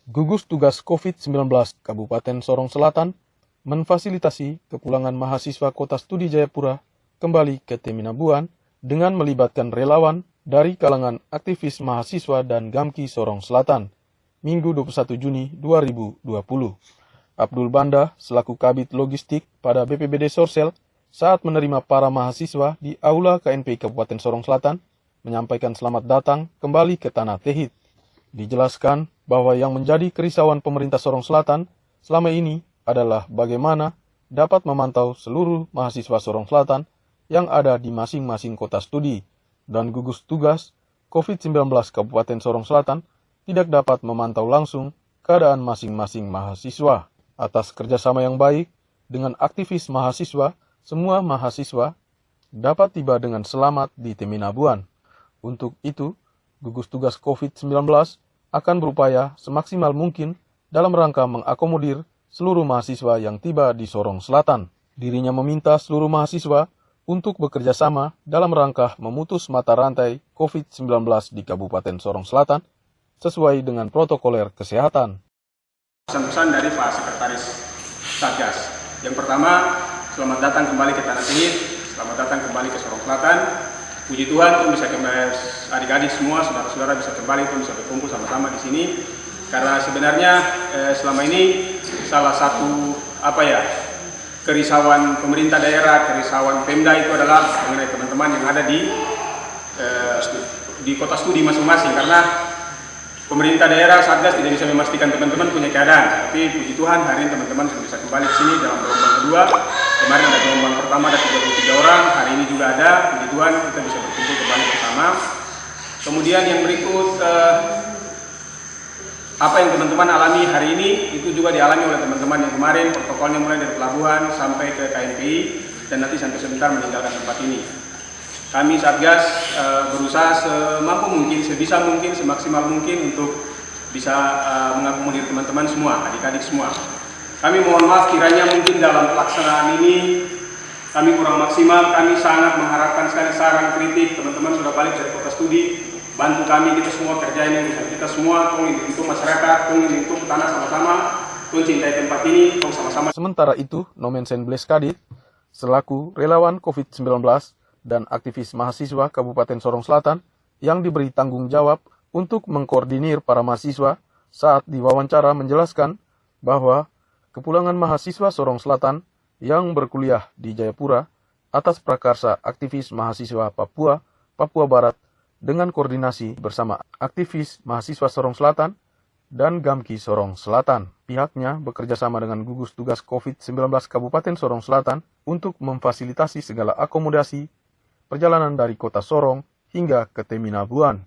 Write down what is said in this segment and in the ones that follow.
Gugus Tugas COVID-19 Kabupaten Sorong Selatan memfasilitasi kepulangan mahasiswa Kota Studi Jayapura kembali ke Teminabuan dengan melibatkan relawan dari kalangan aktivis mahasiswa dan Gamki Sorong Selatan, Minggu 21 Juni 2020. Abdul Banda selaku Kabid Logistik pada BPBD Sorsel saat menerima para mahasiswa di Aula KNPI Kabupaten Sorong Selatan menyampaikan selamat datang kembali ke Tanah Tehit. Dijelaskan bahwa yang menjadi kerisauan pemerintah Sorong Selatan selama ini adalah bagaimana dapat memantau seluruh mahasiswa Sorong Selatan yang ada di masing-masing kota studi, dan gugus tugas COVID-19 Kabupaten Sorong Selatan tidak dapat memantau langsung keadaan masing-masing mahasiswa. Atas kerjasama yang baik dengan aktivis mahasiswa, semua mahasiswa dapat tiba dengan selamat di Teminabuan. Untuk itu, gugus tugas COVID-19 akan berupaya semaksimal mungkin dalam rangka mengakomodir seluruh mahasiswa yang tiba di Sorong Selatan. Dirinya meminta seluruh mahasiswa untuk bekerja sama dalam rangka memutus mata rantai COVID-19 di Kabupaten Sorong Selatan sesuai dengan protokoler kesehatan. Pesan-pesan dari Pak Sekretaris Satgas. Yang pertama, selamat datang kembali ke Tanah Tehit, selamat datang kembali ke Sorong Selatan. Puji Tuhan, pun bisa kembali, adik-adik semua, saudara-saudara bisa kembali, pun bisa berkumpul sama-sama di sini. Karena sebenarnya selama ini salah satu kerisauan pemerintah daerah, kerisauan Pemda itu adalah mengenai teman-teman yang ada di kota studi masing-masing. Karena pemerintah daerah Satgas tidak bisa memastikan teman-teman punya keadaan. Tapi puji Tuhan hari ini teman-teman sudah bisa kembali ke sini dalam gelombang kedua. Kemarin ada gelombang pertama ada 33 orang, hari ini juga ada. Puji Tuhan kita bisa berkumpul kembali bersama. Kemudian yang berikut, apa yang teman-teman alami hari ini itu juga dialami oleh teman-teman yang kemarin. Protokolnya mulai dari pelabuhan sampai ke KNPI dan nanti sampai sebentar meninggalkan tempat ini. Kami Satgas berusaha semampu mungkin, sebisa mungkin, semaksimal mungkin untuk bisa mengakomodir teman-teman semua, adik-adik semua. Kami mohon maaf kiranya mungkin dalam pelaksanaan ini kami kurang maksimal. Kami sangat mengharapkan sekali saran kritik. Teman-teman sudah balik dari kota studi, bantu kami, kita semua kerja ini urusan kita semua. Tolong untuk masyarakat, tolong untuk tanah sama-sama, tolong cintai tempat ini, tolong sama-sama. Sementara itu, Nomensen Bleskadit selaku relawan COVID-19 dan aktivis mahasiswa Kabupaten Sorong Selatan yang diberi tanggung jawab untuk mengkoordinir para mahasiswa saat diwawancara menjelaskan bahwa kepulangan mahasiswa Sorong Selatan yang berkuliah di Jayapura atas prakarsa aktivis mahasiswa Papua Barat dengan koordinasi bersama aktivis mahasiswa Sorong Selatan dan Gamki Sorong Selatan. Pihaknya bekerja sama dengan gugus tugas COVID-19 Kabupaten Sorong Selatan untuk memfasilitasi segala akomodasi perjalanan dari kota Sorong hingga ke Teminabuan.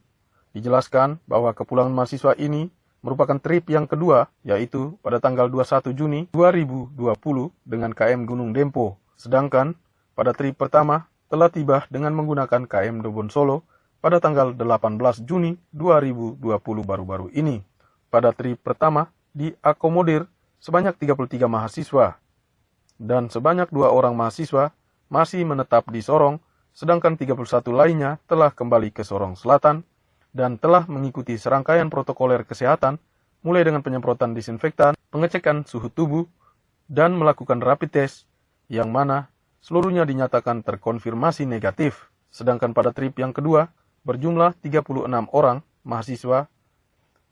Dijelaskan bahwa kepulangan mahasiswa ini merupakan trip yang kedua, yaitu pada tanggal 21 Juni 2020 dengan KM Gunung Dempo. Sedangkan pada trip pertama telah tiba dengan menggunakan KM Dobon Solo pada tanggal 18 Juni 2020 baru-baru ini. Pada trip pertama diakomodir sebanyak 33 mahasiswa dan sebanyak 2 orang mahasiswa masih menetap di Sorong, sedangkan 31 lainnya telah kembali ke Sorong Selatan dan telah mengikuti serangkaian protokoler kesehatan mulai dengan penyemprotan disinfektan, pengecekan suhu tubuh, dan melakukan rapid test yang mana seluruhnya dinyatakan terkonfirmasi negatif. Sedangkan pada trip yang kedua berjumlah 36 orang mahasiswa,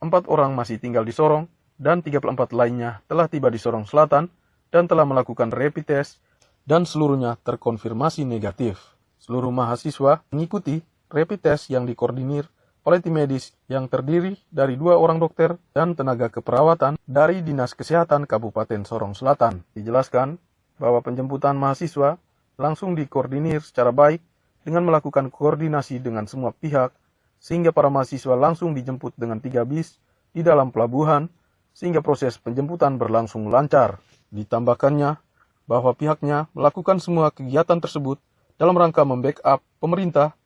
4 orang masih tinggal di Sorong, dan 34 lainnya telah tiba di Sorong Selatan dan telah melakukan rapid test dan seluruhnya terkonfirmasi negatif. Seluruh mahasiswa mengikuti rapid test yang dikoordinir oleh tim medis yang terdiri dari 2 orang dokter dan tenaga keperawatan dari Dinas Kesehatan Kabupaten Sorong Selatan. Dijelaskan bahwa penjemputan mahasiswa langsung dikoordinir secara baik dengan melakukan koordinasi dengan semua pihak, sehingga para mahasiswa langsung dijemput dengan 3 bis di dalam pelabuhan, sehingga proses penjemputan berlangsung lancar. Ditambahkannya bahwa pihaknya melakukan semua kegiatan tersebut dalam rangka membackup pemerintah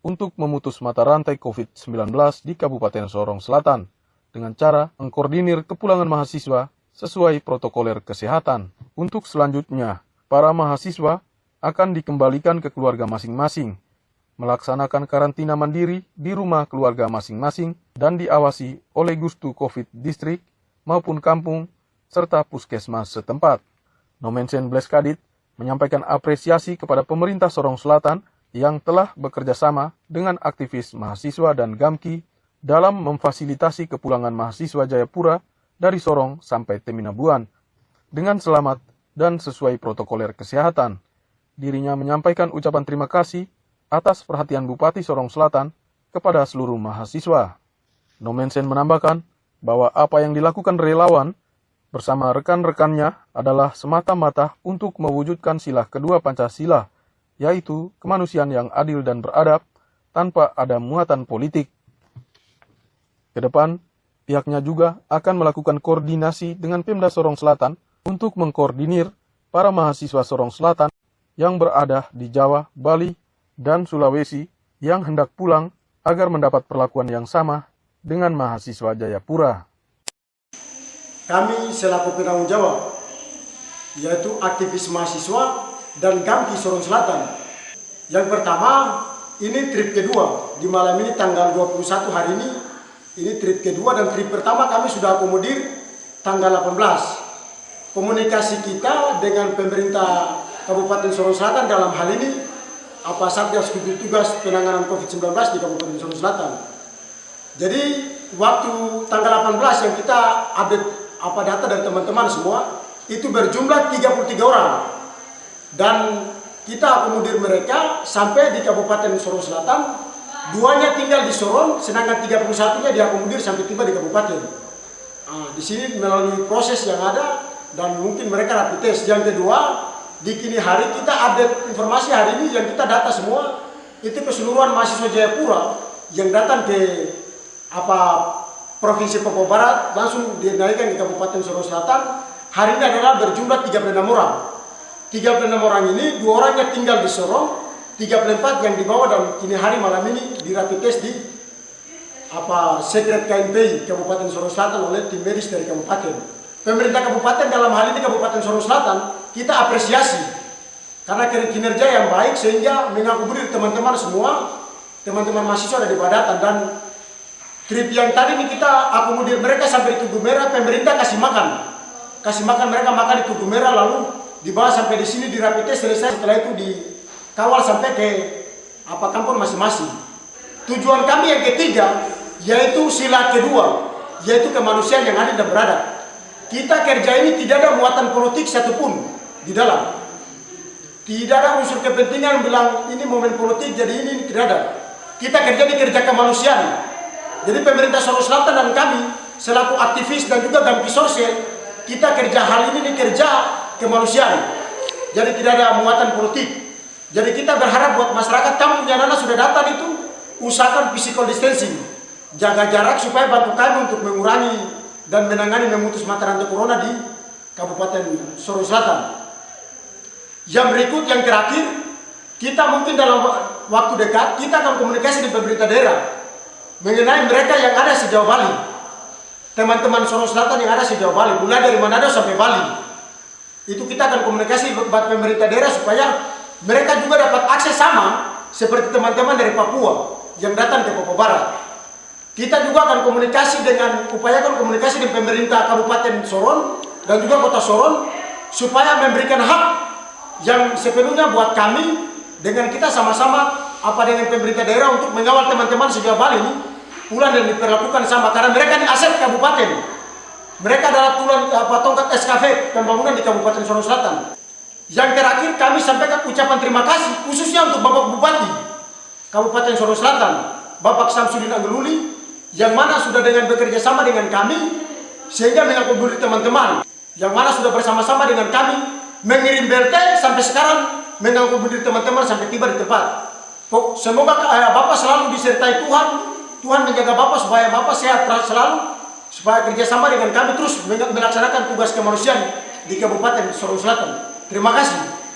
untuk memutus mata rantai COVID-19 di Kabupaten Sorong Selatan dengan cara mengkoordinir kepulangan mahasiswa sesuai protokoler kesehatan. Untuk selanjutnya, para mahasiswa akan dikembalikan ke keluarga masing-masing melaksanakan karantina mandiri di rumah keluarga masing-masing dan diawasi oleh Gustu Covid Distrik maupun kampung serta puskesmas setempat. Nomensen Bleskadit menyampaikan apresiasi kepada pemerintah Sorong Selatan yang telah bekerja sama dengan aktivis mahasiswa dan GAMKI dalam memfasilitasi kepulangan mahasiswa Jayapura dari Sorong sampai Teminabuan dengan selamat dan sesuai protokoler kesehatan. Dirinya menyampaikan ucapan terima kasih atas perhatian Bupati Sorong Selatan kepada seluruh mahasiswa. Nomensen menambahkan bahwa apa yang dilakukan relawan bersama rekan-rekannya adalah semata-mata untuk mewujudkan sila kedua Pancasila, yaitu kemanusiaan yang adil dan beradab tanpa ada muatan politik. Ke depan, pihaknya juga akan melakukan koordinasi dengan Pemda Sorong Selatan untuk mengkoordinir para mahasiswa Sorong Selatan yang berada di Jawa, Bali, dan Sulawesi yang hendak pulang agar mendapat perlakuan yang sama dengan mahasiswa Jayapura. Kami selaku penanggung jawab, yaitu aktivis mahasiswa dan GAMKI Sorong Selatan. Yang pertama, ini trip kedua. Di malam ini tanggal 21 hari ini trip kedua, dan trip pertama kami sudah akomodir tanggal 18. Komunikasi kita dengan pemerintah Kabupaten Sorong Selatan dalam hal ini Satgas Gugus Tugas Penanganan COVID-19 di Kabupaten Sorong Selatan. Jadi waktu tanggal 18 yang kita update data dari teman-teman semua itu berjumlah 33 orang, dan kita akomodir mereka sampai di Kabupaten Sorong Selatan. 2-nya tinggal di Sorong, sedangkan 31-nya diakomodir sampai tiba di kabupaten. Di sini melalui proses yang ada dan mungkin mereka rapid test. Yang kedua, di kini hari kita update informasi hari ini yang kita data semua itu keseluruhan mahasiswa Jayapura yang datang ke Provinsi Papua Barat langsung dinaikkan ke Kabupaten Sorong Selatan. Hari ini adalah berjumlah 36 orang. 36 orang ini 2 orangnya tinggal di Sorong, 34 yang dibawa dan kini hari malam ini di rapid test di Sekret KNPI Kabupaten Sorong Selatan oleh tim medis dari kabupaten. Pemerintah kabupaten dalam hal ini Kabupaten Sorong Selatan kita apresiasi karena kinerja yang baik sehingga mengakomodir teman-teman semua, teman-teman mahasiswa dari Badatan. Dan trip yang tadi ini kita akomodir mereka sampai di Tugu Merah, pemerintah kasih makan mereka makan di Tugu Merah, lalu dibawa sampai di sini di rapid test selesai, setelah itu dikawal sampai ke kampung masing-masing. Tujuan kami yang ketiga yaitu sila kedua, yaitu kemanusiaan yang adil dan beradab. Kita kerja ini tidak ada muatan politik satupun di dalam. Tidak ada unsur kepentingan bilang ini momen politik jadi ini tidak ada. Kita kerja kemanusiaan. Jadi pemerintah Sorong Selatan dan kami selaku aktivis dan juga GAMKI sosial, kita kerja hal ini kerja kemanusiaan. Jadi tidak ada muatan politik. Jadi kita berharap buat masyarakat kampung yang sudah datang itu usahakan physical distancing, jaga jarak supaya bantu kami untuk mengurangi dan menangani memutus mata rantai corona di Kabupaten Sorong Selatan. Yang berikut, yang terakhir, kita mungkin dalam waktu dekat kita akan komunikasi dengan pemerintah daerah mengenai mereka yang ada sejauh Bali. Teman-teman Sorong Selatan yang ada sejauh Bali, mulai dari Manado sampai Bali. Itu kita akan komunikasi buat pemerintah daerah supaya mereka juga dapat akses sama seperti teman-teman dari Papua yang datang ke Papua Barat. Kita juga akan upayakan komunikasi dengan pemerintah Kabupaten Sorong dan juga Kota Sorong supaya memberikan hak yang sepenuhnya buat kami dengan kita sama-sama dengan pemerintah daerah untuk mengawal teman-teman sejauh Bali ini pulang dan diperlakukan sama, karena mereka ini aset kabupaten. Mereka adalah tongkat estafet pembangunan di Kabupaten Sorong Selatan. Yang terakhir kami sampaikan ucapan terima kasih khususnya untuk Bapak Bupati Kabupaten Sorong Selatan, Bapak Samsudin Anggeluli, yang mana sudah bekerja sama dengan kami sehingga mengakomodir teman-teman, yang mana sudah bersama-sama dengan kami mengirim BLT sampai sekarang mengakomodir teman-teman sampai tiba di tempat. Semoga Bapak selalu disertai Tuhan, Tuhan menjaga Bapak supaya Bapak sehat selalu, supaya kerjasama dengan kami terus melaksanakan tugas kemanusiaan di Kabupaten Sorong Selatan. Terima kasih.